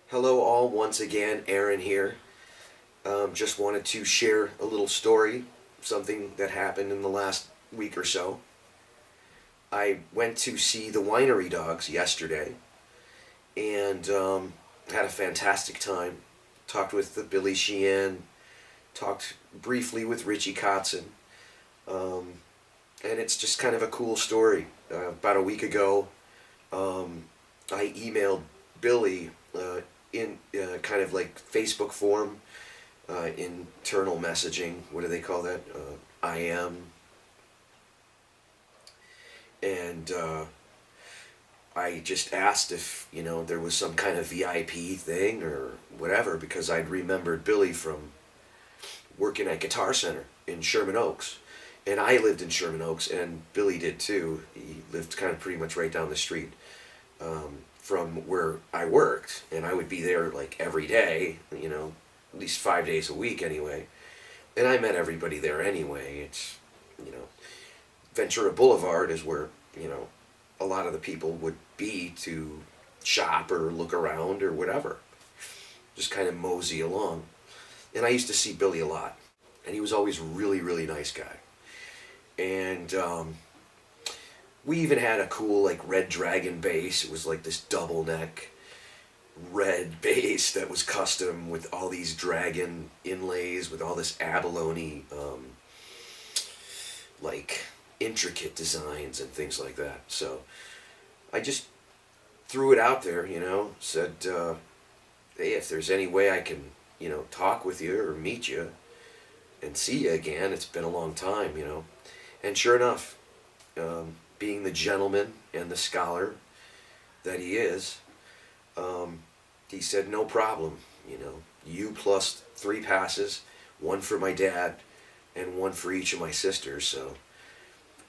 Hello all, once again, Aaron here. Just wanted to share a little story, something that happened in the last week or so. I went to see the Winery Dogs yesterday and had a fantastic time. Talked with the Billy Sheehan, talked briefly with Richie Kotzen, um, and it's just kind of a cool story. About a week ago, I emailed Billy in kind of like Facebook form, internal messaging. What do they call that? IM. And I just asked if there was some kind of VIP thing or whatever, because I'd remembered Billy from working at Guitar Center in Sherman Oaks. And I lived in Sherman Oaks, and Billy did too. He lived kind of pretty much right down the street from where I worked, and I would be there like every day, at least 5 days a week anyway. And I met everybody there anyway. It's, Ventura Boulevard is where, a lot of the people would be to shop or look around or whatever. Just kind of mosey along. And I used to see Billy a lot. And he was always a really, really nice guy. And we even had a cool like red dragon bass. It was like this double neck red bass that was custom with all these dragon inlays, with all this abalone like intricate designs and things like that. So I just threw it out there, said, hey, if there's any way I can, talk with you or meet you and see you again, it's been a long time, And sure enough, being the gentleman and the scholar that he is, he said, no problem, you plus 3 passes, one for my dad and one for each of my sisters. So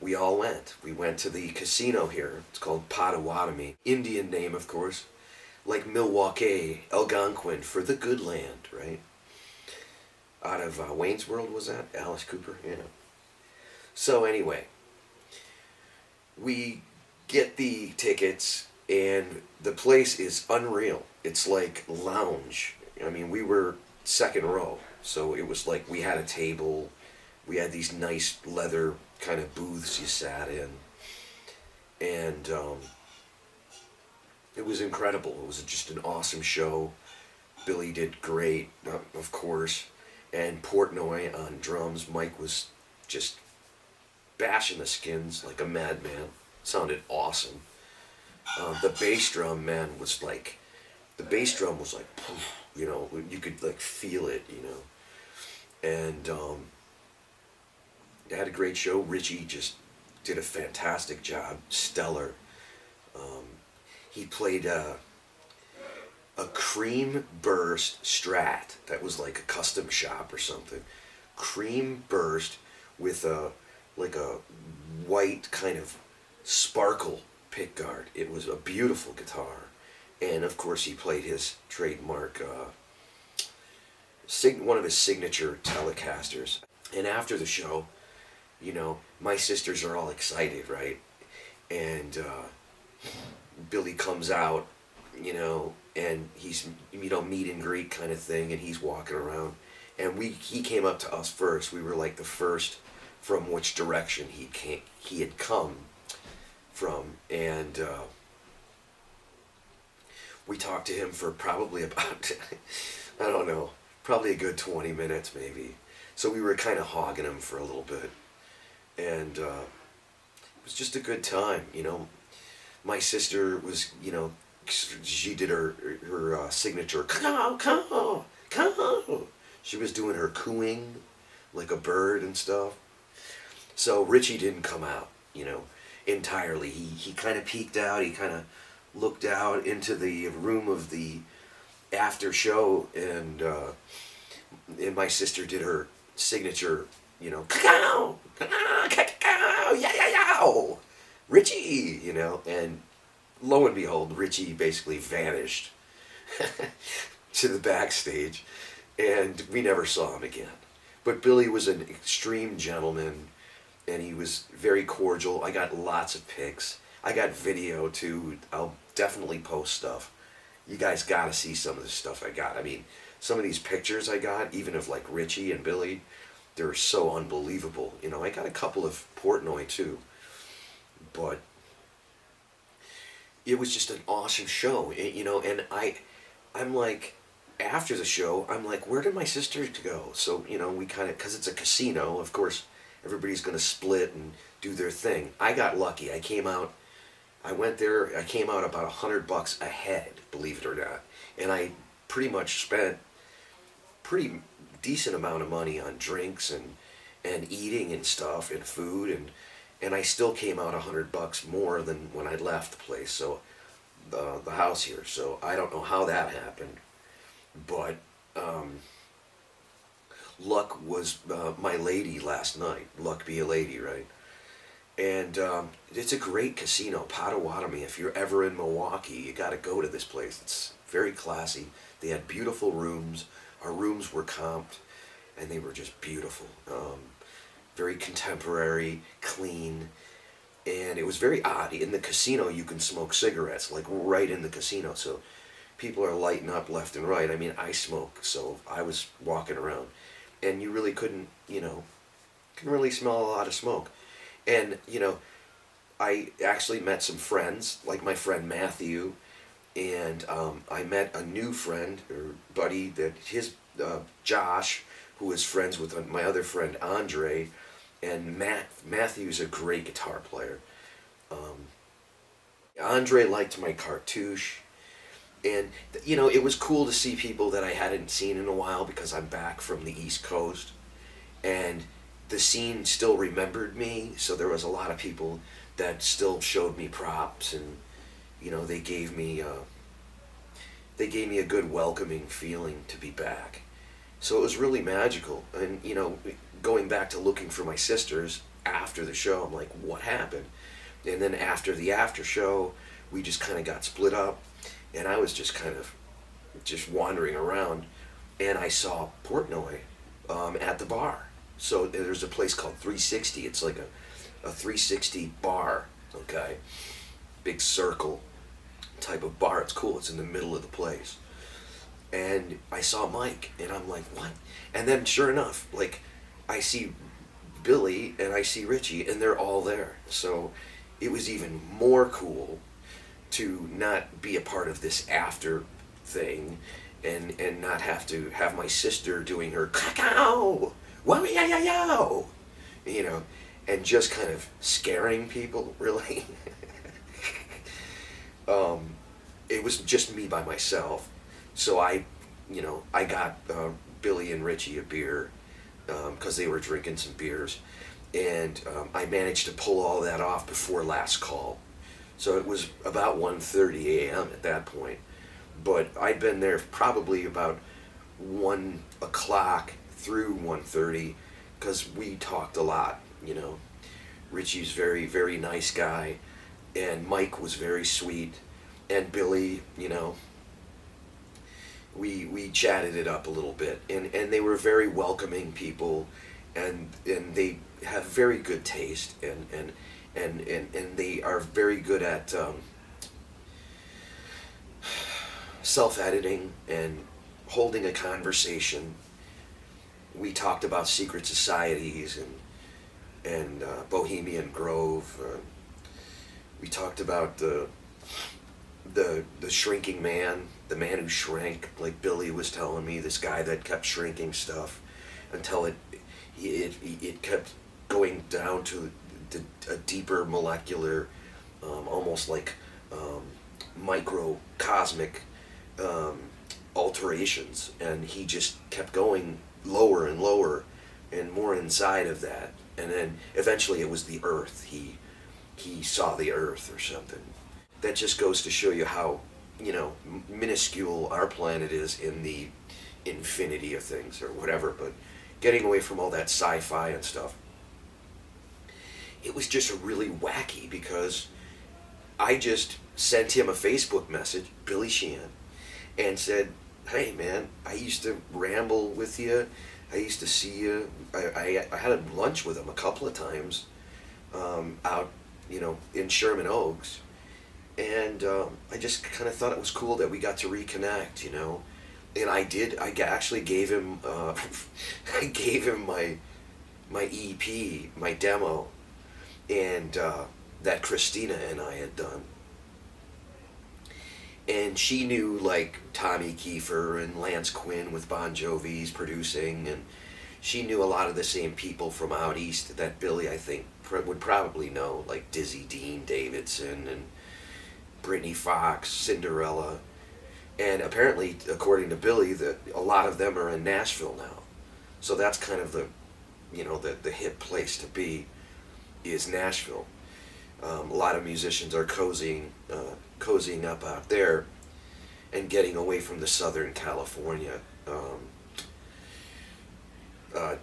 we all went. We went to the casino here. It's called Potawatomi. Indian name, of course. Like Milwaukee, Algonquin, for the good land, right? Out of Wayne's World, was that? Alice Cooper, So anyway, we get the tickets, and the place is unreal. It's like lounge. I mean, we were second row, so it was like we had a table. We had these nice leather kind of booths you sat in, and it was incredible. It was just an awesome show. Billy did great, of course, and Portnoy on drums. Mike was just bashing the skins like a madman. Sounded awesome. The bass drum, man, was like, poof, you could like feel it, And they had a great show. Richie just did a fantastic job, stellar. He played a cream burst Strat that was like a custom shop or something. Cream burst with a white kind of sparkle pickguard. It was a beautiful guitar, and of course he played his trademark, one of his signature Telecasters. And after the show, my sisters are all excited, right? And Billy comes out, and he's meet and greet kind of thing, and he's walking around, and he came up to us first. We were like the first from which direction he had come from, and we talked to him for probably about I don't know, probably a good 20 minutes maybe. So we were kind of hogging him for a little bit, and it was just a good time. My sister was, she did her signature caw, caw, caw. She was doing her cooing like a bird and stuff. So Richie didn't come out, entirely. He kind of peeked out. He kind of looked out into the room of the after show, and my sister did her signature, caw, caw, caw, yeah, yeah, yeah, Richie, and lo and behold, Richie basically vanished to the backstage, and we never saw him again. But Billy was an extreme gentleman, and he was very cordial. I got lots of pics. I got video too. I'll definitely post stuff, You guys got to see some of the stuff I got. I mean, some of these pictures I got, even of like Richie and Billy, they're so unbelievable. You know, I got a couple of Portnoy too, but it was just an awesome show. You know, and I'm like, after the show, I'm like, where did my sisters go? So, you know, we kind of, because it's a casino, of course, everybody's going to split and do their thing. I got lucky. I went there, I came out about $100 ahead, believe it or not. And I pretty much spent pretty decent amount of money on drinks and eating and stuff and food, and I still came out $100 more than when I left the place. So the house here. So I don't know how that happened, but luck was my lady last night. Luck be a lady, right? And it's a great casino, Potawatomi. If you're ever in Milwaukee, you got to go to this place. It's very classy. They had beautiful rooms. Our rooms were comped, and they were just beautiful. Very contemporary, clean, and it was very odd. In the casino, you can smoke cigarettes, like right in the casino. So people are lighting up left and right. I mean, I smoke, so I was walking around, and you really couldn't really smell a lot of smoke. And, you know, I actually met some friends, like my friend Matthew, and I met a new friend, or buddy, that Josh, who is friends with my other friend Andre, and Matthew's a great guitar player. Andre liked my cartouche, and, you know, it was cool to see people that I hadn't seen in a while because I'm back from the East Coast, and the scene still remembered me, so there was a lot of people that still showed me props, and, you know, they gave me a good welcoming feeling to be back. So it was really magical. And, you know, going back to looking for my sisters after the show, I'm like, what happened? And then after the after show, we just kind of got split up, and I was just kind of just wandering around, and I saw Portnoy at the bar. So there's a place called 360. It's like a 360 bar, okay? Big circle type of bar. It's cool. It's in the middle of the place. And I saw Mike, and I'm like, what? And then sure enough, like, I see Billy and I see Richie, and they're all there. So it was even more cool to not be a part of this after thing, and not have to have my sister doing her cacao. Wow, yeah, yeah, yeah, you know, and just kind of scaring people, really. It was just me by myself, so I got Billy and Richie a beer, because they were drinking some beers, and I managed to pull all that off before last call, so it was about 1:30 a.m. at that point, but I'd been there probably about 1 o'clock through 1:30, because we talked a lot, you know. Richie's very, very nice guy, and Mike was very sweet, and Billy, you know, we chatted it up a little bit, and they were very welcoming people, and they have very good taste, and they are very good at self-editing and holding a conversation. We talked about secret societies and Bohemian Grove. We talked about the shrinking man, the man who shrank, like Billy was telling me, this guy that kept shrinking stuff until it kept going down to a deeper molecular, almost like microcosmic alterations, and he just kept going lower and lower and more inside of that, and then eventually it was the earth. He saw the earth or something. That just goes to show you how, you know, minuscule our planet is in the infinity of things or whatever. But getting away from all that sci-fi and stuff, it was just really wacky, because I just sent him a Facebook message, Billy Sheehan, and said, hey man, I used to ramble with you, I used to see you, I had lunch with him a couple of times out, you know, in Sherman Oaks, And I just kind of thought it was cool that we got to reconnect, you know. And I did. Actually gave him. I gave him my EP, my demo, and that Christina and I had done. And she knew like Tommy Kiefer and Lance Quinn with Bon Jovi's producing, and she knew a lot of the same people from out east that Billy, I think, would probably know, like Dizzy Dean Davidson and Brittany Fox, Cinderella. And apparently, according to Billy, that a lot of them are in Nashville now. So that's kind of the, you know, the hip place to be is Nashville. A lot of musicians are cozying up out there and getting away from the Southern California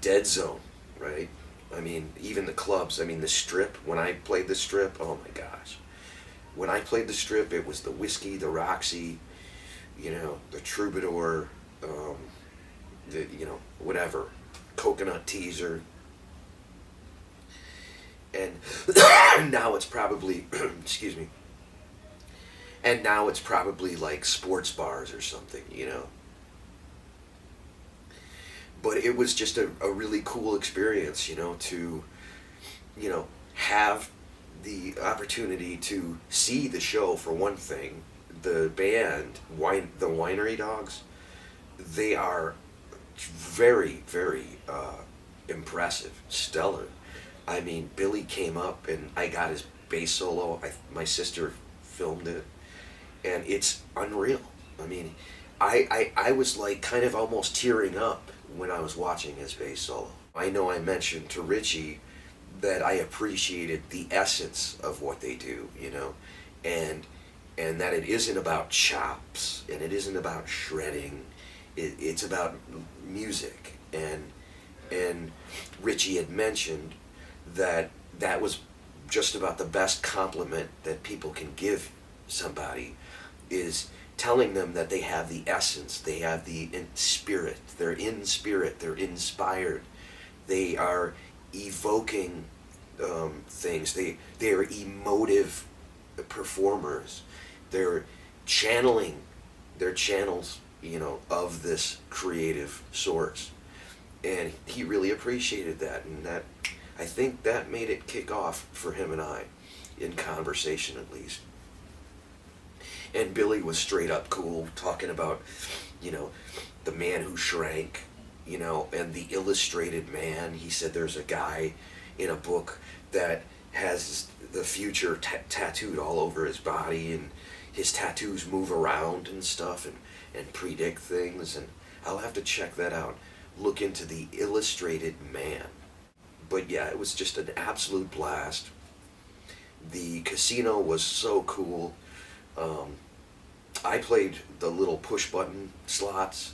dead zone, right? I mean, even the clubs. I mean, the Strip. When I played the Strip, oh my gosh. When I played the Strip, it was the Whiskey, the Roxy, you know, the Troubadour, the, you know, whatever, Coconut Teaser. And now it's probably, excuse me, and now it's probably like sports bars or something, you know. But it was just a really cool experience, you know, to, you know, have the opportunity to see the show for one thing. The band, the Winery Dogs, they are very, very impressive, stellar. I mean, Billy came up and I got his bass solo. My sister filmed it, and it's unreal. I mean, I was like kind of almost tearing up when I was watching his bass solo. I know I mentioned to Richie that I appreciated the essence of what they do, you know, and that it isn't about chops and it isn't about shredding. It's about music, and Richie had mentioned that was just about the best compliment that people can give somebody, is telling them that they have the essence, they have the spirit, they're inspired, they are evoking things, they are emotive performers, they're channeling, they're channels, you know, of this creative source. And he really appreciated that, and that, I think that made it kick off for him and I, in conversation at least. And Billy was straight up cool, talking about, you know, the man who shrank, you know, and the illustrated man. He said there's a guy in a book that has the future tattooed all over his body, and his tattoos move around and stuff, and predict things. And I'll have to check that out. Look into the illustrated man. But yeah, it was just an absolute blast. The casino was so cool. I played the little push button slots.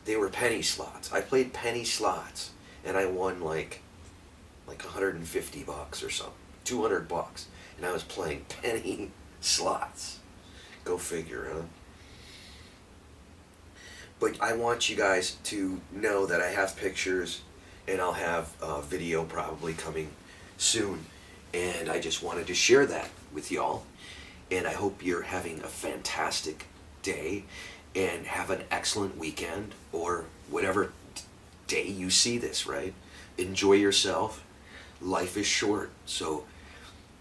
They were penny slots. I played penny slots, and I won like $150 or something, $200, and I was playing penny slots. Go figure, huh? But I want you guys to know that I have pictures, and I'll have video probably coming soon, and I just wanted to share that with y'all. And I hope you're having a fantastic day and have an excellent weekend, or whatever day you see this, right? Enjoy yourself. Life is short, so,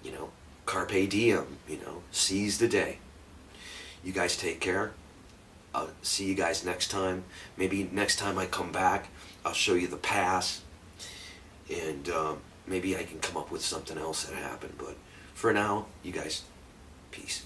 you know, carpe diem, you know, seize the day. You guys take care. I'll see you guys next time. Maybe next time I come back, I'll show you the past, and maybe I can come up with something else that happened. But for now, you guys, peace.